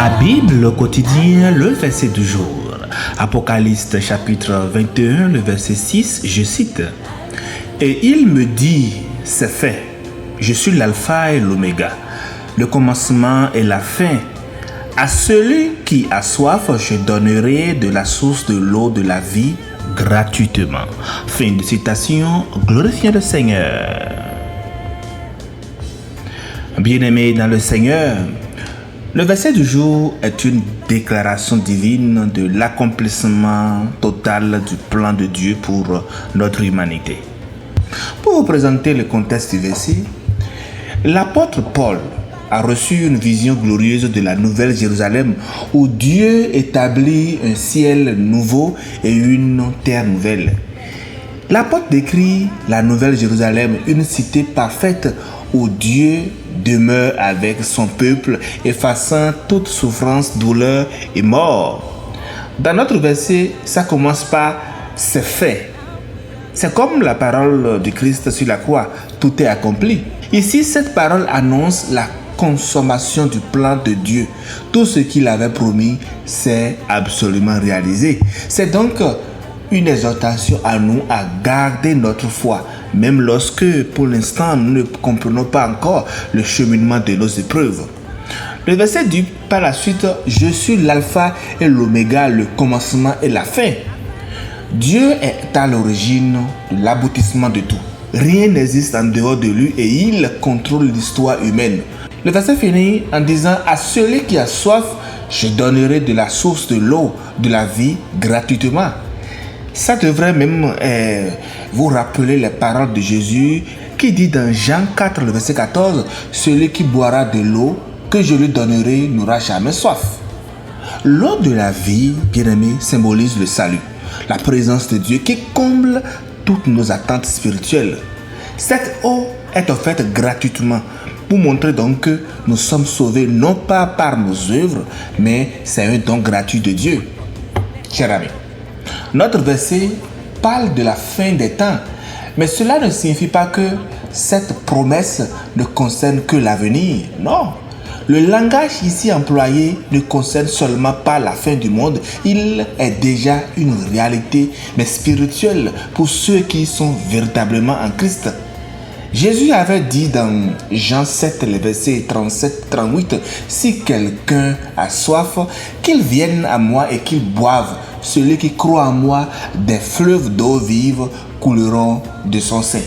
Ma Bible au quotidien, le verset du jour. Apocalypse chapitre 21, le verset 6, je cite. Et il me dit, c'est fait. Je suis l'alpha et l'oméga, le commencement et la fin. À celui qui a soif, je donnerai de la source de l'eau de la vie gratuitement. Fin de citation, glorifions le Seigneur. Bien-aimés dans le Seigneur, le verset du jour est une déclaration divine de l'accomplissement total du plan de Dieu pour notre humanité. Pour vous présenter le contexte du verset, l'apôtre Paul a reçu une vision glorieuse de la Nouvelle Jérusalem où Dieu établit un ciel nouveau et une terre nouvelle. L'apôtre décrit la Nouvelle Jérusalem, une cité parfaite où Dieu demeure avec son peuple, effaçant toute souffrance, douleur et mort. Dans notre verset, ça commence par « c'est fait ». C'est comme la parole de Christ sur la croix, tout est accompli. Ici, cette parole annonce la consommation du plan de Dieu. Tout ce qu'il avait promis s'est absolument réalisé. C'est donc une exhortation à nous à garder notre foi, même lorsque, pour l'instant, nous ne comprenons pas encore le cheminement de nos épreuves. Le verset dit par la suite, « Je suis l'alpha et l'oméga, le commencement et la fin ». Dieu est à l'origine de l'aboutissement de tout. Rien n'existe en dehors de lui et il contrôle l'histoire humaine. Le verset finit en disant, « À celui qui a soif, je donnerai de la source de l'eau de la vie gratuitement ». Ça devrait même vous rappeler les paroles de Jésus qui dit dans Jean 4, le verset 14, « Celui qui boira de l'eau que je lui donnerai n'aura jamais soif ». L'eau de la vie, bien-aimé, symbolise le salut, la présence de Dieu qui comble toutes nos attentes spirituelles. Cette eau est offerte gratuitement pour montrer donc que nous sommes sauvés non pas par nos œuvres, mais c'est un don gratuit de Dieu. Chers amis, notre verset parle de la fin des temps, mais cela ne signifie pas que cette promesse ne concerne que l'avenir. Non, le langage ici employé ne concerne seulement pas la fin du monde, il est déjà une réalité, mais spirituelle pour ceux qui sont véritablement en Christ. Jésus avait dit dans Jean 7, les versets 37-38, « Si quelqu'un a soif, qu'il vienne à moi et qu'il boive. Celui qui croit en moi, des fleuves d'eau vive couleront de son sein. »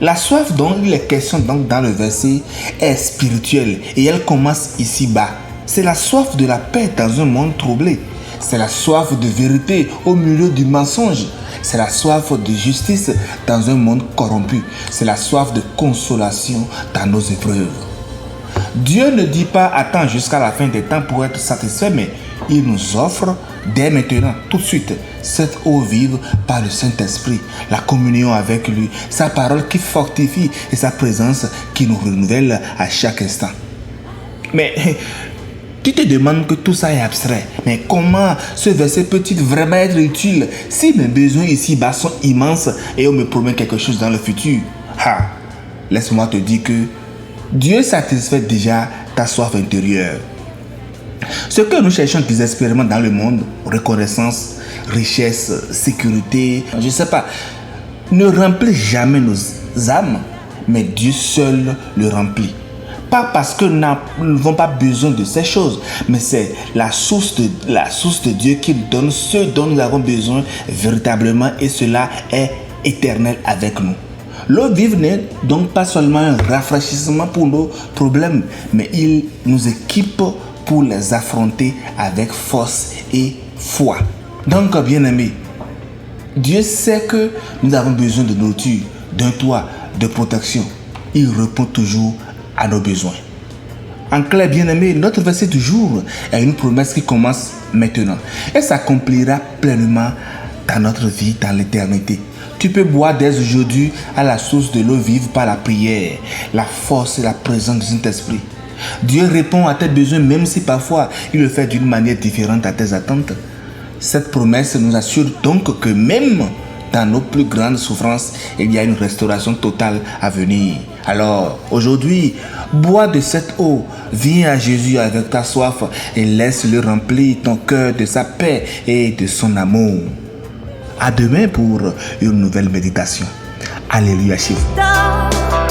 La soif dont il est question donc dans le verset est spirituelle et elle commence ici-bas. C'est la soif de la paix dans un monde troublé. C'est la soif de vérité au milieu du mensonge. C'est la soif de justice dans un monde corrompu. C'est la soif de consolation dans nos épreuves. Dieu ne dit pas attends jusqu'à la fin des temps pour être satisfait, mais il nous offre dès maintenant, tout de suite, cette eau vive par le Saint-Esprit, la communion avec lui, sa parole qui fortifie et sa présence qui nous renouvelle à chaque instant. Mais tu te demandes que tout ça est abstrait. Mais comment ce verset peut-il vraiment être utile si mes besoins ici-bas sont immenses et on me promet quelque chose dans le futur? Laisse-moi te dire que Dieu satisfait déjà ta soif intérieure. Ce que nous cherchons désespérément dans le monde, reconnaissance, richesse, sécurité, je ne sais pas, ne remplit jamais nos âmes, mais Dieu seul le remplit. Pas parce que nous n'avons pas besoin de ces choses, mais c'est la source de Dieu qui donne ce dont nous avons besoin véritablement et cela est éternel avec nous. L'eau vive n'est donc pas seulement un rafraîchissement pour nos problèmes, mais il nous équipe pour les affronter avec force et foi. Donc, bien-aimés, Dieu sait que nous avons besoin de nourriture, d'un toit, de protection. Il répond toujours à nos besoins. En clair, bien-aimé, notre verset du jour est une promesse qui commence maintenant et s'accomplira pleinement dans notre vie, dans l'éternité. Tu peux boire dès aujourd'hui à la source de l'eau vive par la prière, la force et la présence du Saint-Esprit. Dieu répond à tes besoins même si parfois il le fait d'une manière différente à tes attentes. Cette promesse nous assure donc que même dans nos plus grandes souffrances, il y a une restauration totale à venir. Alors, aujourd'hui, bois de cette eau, viens à Jésus avec ta soif et laisse-le remplir ton cœur de sa paix et de son amour. À demain pour une nouvelle méditation. Alléluia chez vous.